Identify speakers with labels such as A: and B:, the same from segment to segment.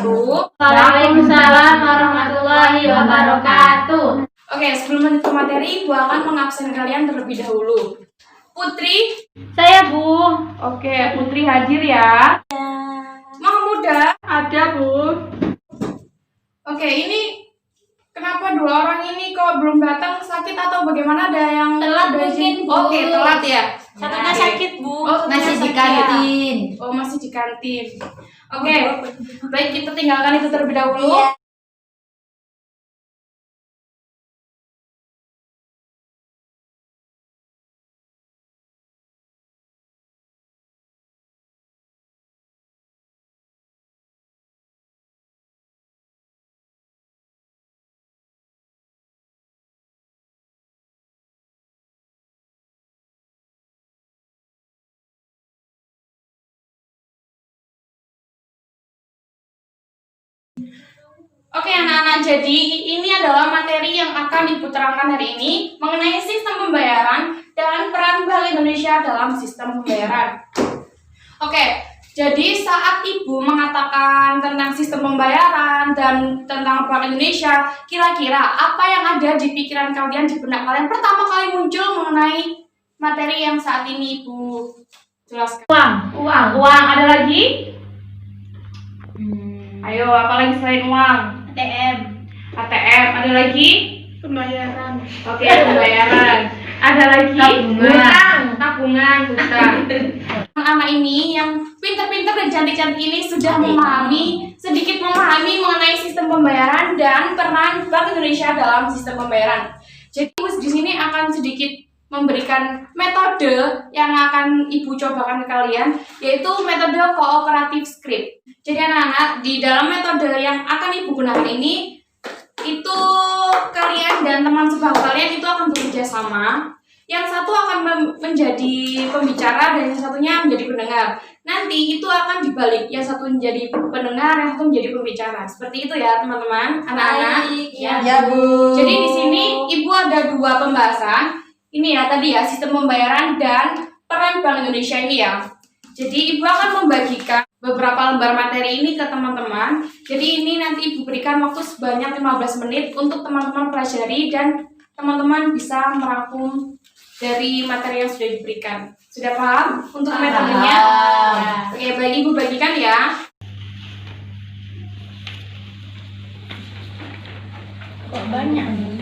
A: wabarakatuh.
B: Waalaikumsalam warahmatullahi wabarakatuh.
A: Oke, sebelum lanjut ke materi, Ibu akan mengabsen kalian terlebih dahulu. Putri.
B: Saya Bu.
A: Oke, Putri hadir ya. Mahmuda.
B: Ada Bu.
A: Oke, ini kenapa dua orang ini kok belum datang, sakit atau bagaimana? Ada yang
B: Telat mungkin, Bu.
A: Oke, telat ya.
B: Satunya sakit Bu.
A: Oh, satunya
B: Masih di
A: sakit
B: kantin.
A: ya? Oh, masih di kantin. Oke, baik, kita tinggalkan itu terlebih dahulu. Oke anak-anak, jadi ini adalah materi yang akan Ibu terangkan hari ini mengenai sistem pembayaran dan peran Bank Indonesia dalam sistem pembayaran. Oke, jadi saat Ibu mengatakan tentang sistem pembayaran dan tentang Bank Indonesia, kira-kira apa yang ada di pikiran kalian, di benak kalian pertama kali muncul mengenai materi yang saat ini Ibu jelaskan?
B: Uang. Ada lagi?
A: Ayo, apa lagi selain uang? ATM, ada lagi?
B: Pembayaran.
A: Oke, pembayaran. Ada lagi? Tabungan, hutang. Anak-anak ini yang pintar-pintar dan cantik-cantik ini sudah sedikit memahami mengenai sistem pembayaran dan peran Bank Indonesia dalam sistem pembayaran. Jadi di sini akan sedikit memberikan metode yang akan Ibu cobakan ke kalian, yaitu metode kooperatif script. Jadi anak-anak, di dalam metode yang akan Ibu gunakan ini, itu kalian dan teman sebangku kalian itu akan bekerja sama. Yang satu akan menjadi pembicara dan yang satunya menjadi pendengar. Nanti itu akan dibalik, yang satu menjadi pendengar, yang satu menjadi pembicara. Seperti itu ya teman-teman, anak-anak.
B: Ya Bu.
A: Jadi di sini Ibu ada dua pembahasan. Ini ya tadi ya, sistem pembayaran dan peran Bank Indonesia ini ya. Jadi Ibu akan membagikan beberapa lembar materi ini ke teman-teman. Jadi ini nanti Ibu berikan waktu sebanyak 15 menit untuk teman-teman pelajari dan teman-teman bisa merangkum dari materi yang sudah diberikan. Sudah paham untuk metodenya? Oke, baik, Ibu bagikan ya.
B: Kok banyak?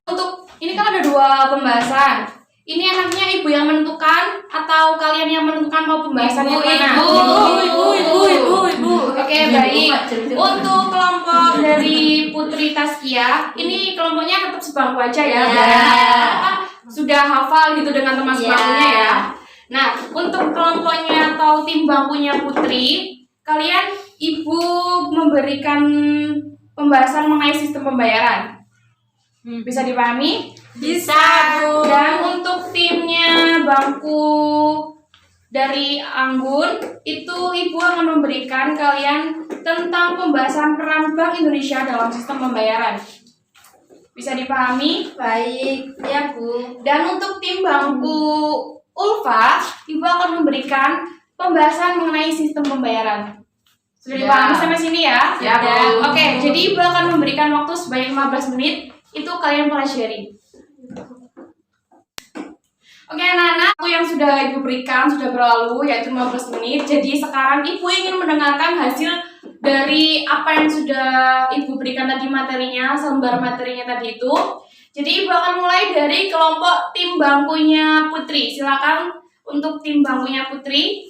A: Untuk ini kan ada dua pembahasan. Ini enaknya Ibu yang menentukan atau kalian yang menentukan mau pembahasan yang mana?
B: Ibu.
A: Oke, baik. Untuk kelompok dari Putri Taskia, ini kelompoknya tetap sebangku aja ya. Sudah hafal gitu dengan teman sebangkunya ya. Nah, untuk kelompoknya atau tim bangkunya Putri, kalian Ibu memberikan pembahasan mengenai sistem pembayaran. Bisa dipahami?
B: Bisa Bu.
A: Dan untuk timnya bangku dari Anggun, itu Ibu akan memberikan kalian tentang pembahasan peran Bank Indonesia dalam sistem pembayaran. Bisa dipahami?
B: Baik, ya Bu.
A: Dan untuk tim bangku Ulfa, Ibu akan memberikan pembahasan mengenai sistem pembayaran. Sudah dipahami sampai sini ya?
B: Ya, Bu.
A: Oke, jadi Ibu akan memberikan waktu sebanyak 15 menit. Itu kalian pelajari. Oke anak-anak, waktu yang sudah Ibu berikan sudah berlalu, yaitu 15 menit. Jadi sekarang Ibu ingin mendengarkan hasil dari apa yang sudah Ibu berikan tadi materinya, selembar materinya tadi itu. Jadi Ibu akan mulai dari kelompok tim bangkunya Putri. Silakan untuk tim bangkunya Putri.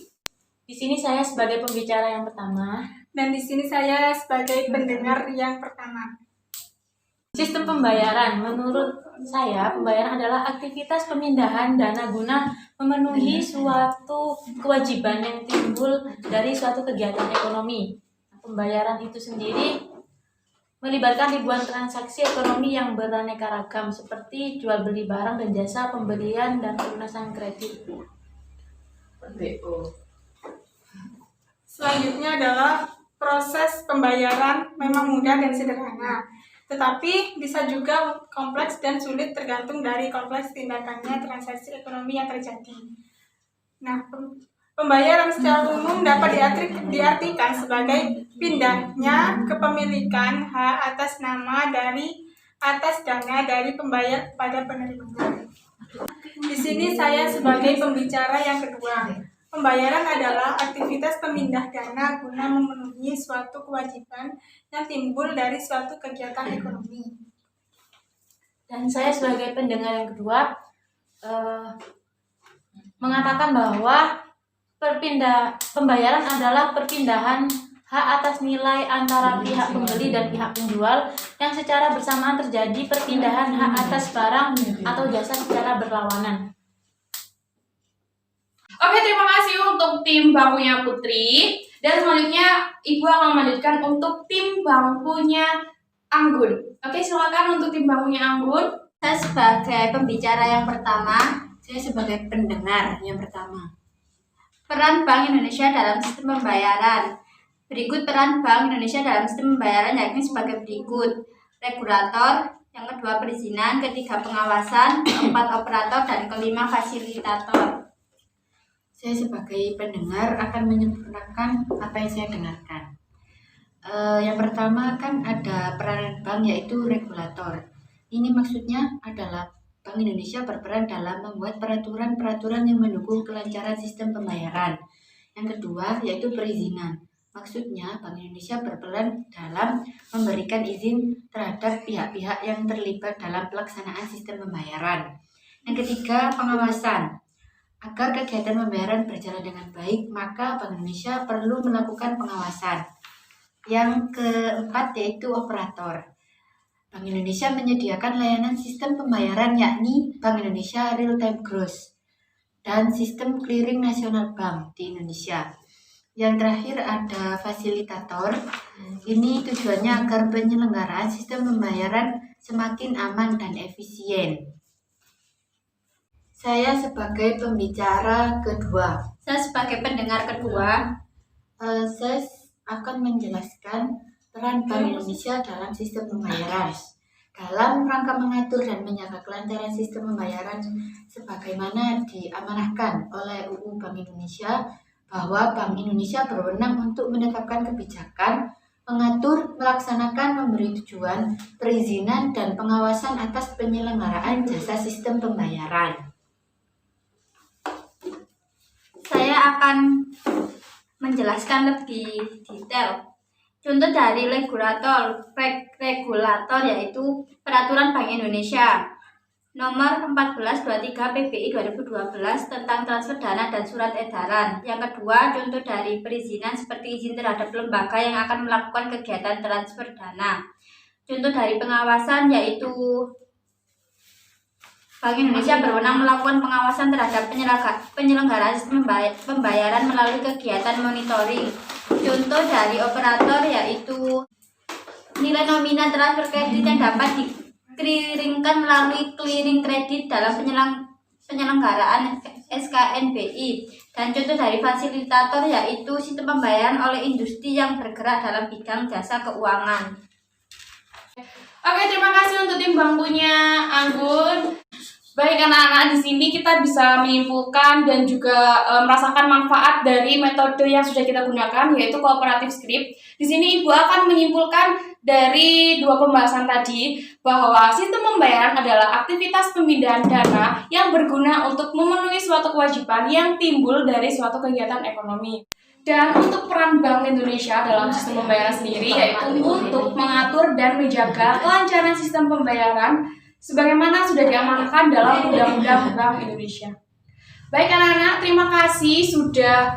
B: Di sini saya sebagai pembicara yang pertama.
C: Dan di sini saya sebagai pendengar yang pertama.
B: Sistem pembayaran, menurut saya pembayaran adalah aktivitas pemindahan dana guna memenuhi suatu kewajiban yang timbul dari suatu kegiatan ekonomi. Pembayaran itu sendiri melibatkan ribuan transaksi ekonomi yang beraneka ragam seperti jual beli barang dan jasa, pembelian dan pelunasan kredit.
C: Selanjutnya adalah proses pembayaran memang mudah dan sederhana. Tetapi bisa juga kompleks dan sulit tergantung dari kompleks tindakannya transaksi ekonomi yang terjadi. Nah, Pembayaran secara umum dapat diartikan sebagai pindahnya kepemilikan hak atas nama dari atas dana dari pembayar kepada penerimanya. Di sini saya sebagai pembicara yang kedua. Pembayaran adalah aktivitas pemindah dana guna memenuhi suatu kewajiban yang timbul dari suatu kegiatan ekonomi.
B: Dan saya sebagai pendengar yang kedua mengatakan bahwa pembayaran adalah perpindahan hak atas nilai antara pihak pembeli dan pihak penjual yang secara bersamaan terjadi perpindahan hak atas barang atau jasa secara berlawanan.
A: Oke, terima kasih untuk tim bangkunya Putri. Dan selanjutnya Ibu akan melanjutkan untuk tim bangkunya Anggun. Oke, silakan untuk tim bangkunya Anggun.
D: Saya sebagai pembicara yang pertama, saya sebagai pendengar yang pertama. Peran Bank Indonesia dalam sistem pembayaran. Berikut peran Bank Indonesia dalam sistem pembayaran yakni sebagai berikut. Regulator, yang kedua perizinan, ketiga pengawasan, keempat operator, dan kelima fasilitator.
E: Saya sebagai pendengar akan menyempurnakan apa yang saya dengarkan. Yang pertama kan ada peranan bank yaitu regulator. Ini maksudnya adalah Bank Indonesia berperan dalam membuat peraturan-peraturan yang mendukung kelancaran sistem pembayaran. Yang kedua yaitu perizinan. Maksudnya Bank Indonesia berperan dalam memberikan izin terhadap pihak-pihak yang terlibat dalam pelaksanaan sistem pembayaran. Yang ketiga pengawasan. Agar kegiatan pembayaran berjalan dengan baik, maka Bank Indonesia perlu melakukan pengawasan. Yang keempat yaitu operator. Bank Indonesia menyediakan layanan sistem pembayaran yakni Bank Indonesia Real Time Gross dan sistem clearing nasional bank di Indonesia. Yang terakhir ada fasilitator. Ini tujuannya agar penyelenggaraan sistem pembayaran semakin aman dan efisien. Saya sebagai pembicara kedua.
D: Saya sebagai pendengar kedua.
E: Saya akan menjelaskan peran Bank Indonesia dalam sistem pembayaran. Dalam rangka mengatur dan menjaga kelancaran sistem pembayaran sebagaimana diamanahkan oleh UU Bank Indonesia, bahwa Bank Indonesia berwenang untuk menetapkan kebijakan, mengatur, melaksanakan, memberi tujuan, perizinan, dan pengawasan atas penyelenggaraan jasa sistem pembayaran.
D: Saya akan menjelaskan lebih detail. Contoh dari regulator yaitu Peraturan Bank Indonesia Nomor 1423 PBI 2012 tentang transfer dana dan surat edaran. Yang kedua, contoh dari perizinan seperti izin terhadap lembaga yang akan melakukan kegiatan transfer dana. Contoh dari pengawasan yaitu Bank Indonesia berwenang melakukan pengawasan terhadap penyelenggaraan sistem pembayaran melalui kegiatan monitoring. Contoh dari operator yaitu nilai nominal transfer kredit yang dapat dikliringkan melalui clearing kredit dalam penyelenggaraan SKNBI. Dan contoh dari fasilitator yaitu sistem pembayaran oleh industri yang bergerak dalam bidang jasa keuangan.
A: Oke, terima kasih untuk tim bangkunya Anggun. Baik anak-anak, di sini kita bisa menyimpulkan dan juga merasakan manfaat dari metode yang sudah kita gunakan yaitu kooperatif script. Di sini Ibu akan menyimpulkan dari dua pembahasan tadi bahwa sistem pembayaran adalah aktivitas pemindahan dana yang berguna untuk memenuhi suatu kewajiban yang timbul dari suatu kegiatan ekonomi. Dan untuk peran Bank Indonesia dalam sistem pembayaran sendiri yaitu untuk mengatur dan menjaga kelancaran sistem pembayaran sebagaimana sudah diamanahkan dalam Undang-Undang Bank Indonesia. Baik anak-anak, terima kasih sudah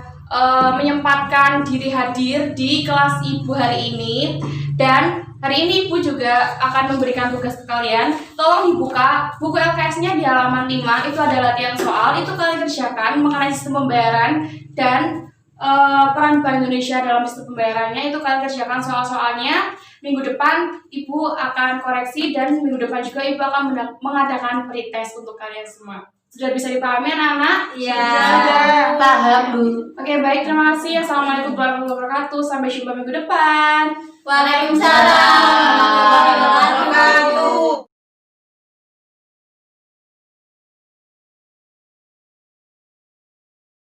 A: menyempatkan diri hadir di kelas Ibu hari ini. Dan hari ini Ibu juga akan memberikan tugas ke kalian. Tolong dibuka buku LKS-nya di halaman 5, itu ada latihan soal, itu kalian kerjakan mengenai sistem pembayaran dan peran Bank Indonesia dalam sistem pembayarannya, itu kalian kerjakan soal-soalnya. Minggu depan Ibu akan koreksi dan minggu depan juga Ibu akan mengadakan pretest untuk kalian semua. Sudah bisa dipahami anak-anak?
D: Iya.
A: Sudah.
E: Paham, Bu.
A: Oke, baik, terima kasih. Assalamualaikum warahmatullahi wabarakatuh. Sampai jumpa minggu depan.
D: Waalaikumsalam.